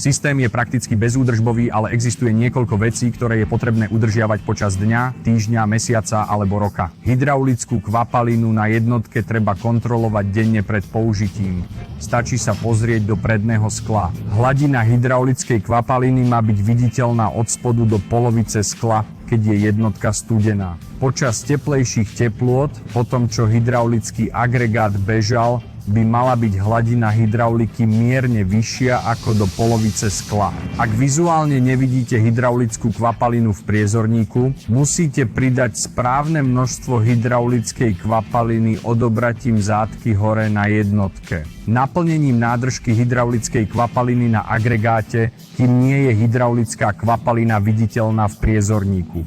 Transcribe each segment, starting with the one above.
Systém je prakticky bezúdržbový, ale existuje niekoľko vecí, ktoré je potrebné udržiavať počas dňa, týždňa, mesiaca alebo roka. Hydraulickú kvapalinu na jednotke treba kontrolovať denne pred použitím. Stačí sa pozrieť do predného skla. Hladina hydraulickej kvapaliny má byť viditeľná od spodu do polovice skla, keď je jednotka studená. Počas teplejších teplôt, po tom čo hydraulický agregát bežal, by mala byť hladina hydrauliky mierne vyššia ako do polovice skla. Ak vizuálne nevidíte hydraulickú kvapalinu v priezorníku, musíte pridať správne množstvo hydraulickej kvapaliny odobratím zátky hore na jednotke. Naplnením nádržky hydraulickej kvapaliny na agregáte, kým nie je hydraulická kvapalina viditeľná v priezorníku.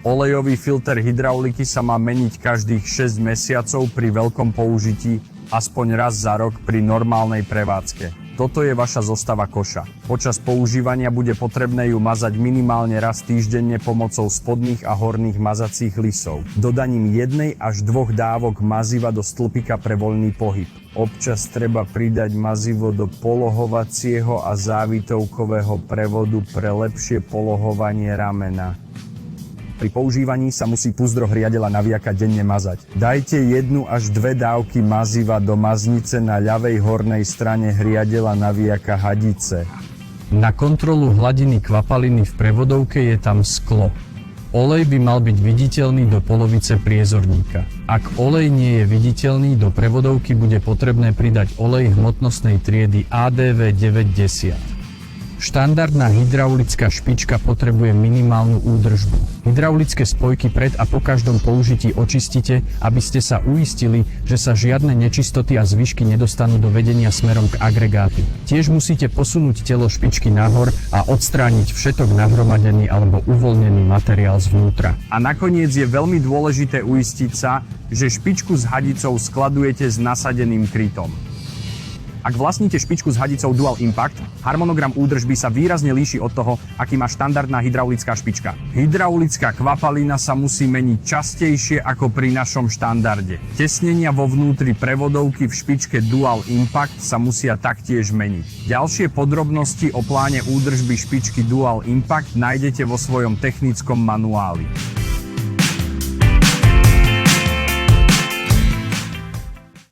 Olejový filter hydrauliky sa má meniť každých 6 mesiacov pri veľkom použití, aspoň raz za rok pri normálnej prevádzke. Toto je vaša zostava koša. Počas používania bude potrebné ju mazať minimálne raz týždenne pomocou spodných a horných mazacích lisov. Dodaním 1 až 2 dávok maziva do stĺpika pre voľný pohyb. Občas treba pridať mazivo do polohovacieho a závitovkového prevodu pre lepšie polohovanie ramena. Pri používaní sa musí púzdro hriadela naviaka denne mazať. Dajte 1 až 2 dávky maziva do maznice na ľavej hornej strane hriadela naviaka hadice. Na kontrolu hladiny kvapaliny v prevodovke je tam sklo. Olej by mal byť viditeľný do polovice priezorníka. Ak olej nie je viditeľný, do prevodovky bude potrebné pridať olej hmotnostnej triedy ADV 90. Štandardná hydraulická špička potrebuje minimálnu údržbu. Hydraulické spojky pred a po každom použití očistite, aby ste sa uistili, že sa žiadne nečistoty a zvyšky nedostanú do vedenia smerom k agregátu. Tiež musíte posunúť telo špičky nahor a odstrániť všetok nahromadený alebo uvoľnený materiál zvnútra. A nakoniec je veľmi dôležité uistiť sa, že špičku s hadicou skladujete s nasadeným krytom. Ak vlastníte špičku s hadicou Dual Impact, harmonogram údržby sa výrazne líši od toho, aký má štandardná hydraulická špička. Hydraulická kvapalina sa musí meniť častejšie ako pri našom štandarde. Tesnenia vo vnútri prevodovky v špičke Dual Impact sa musia taktiež meniť. Ďalšie podrobnosti o pláne údržby špičky Dual Impact nájdete vo svojom technickom manuáli.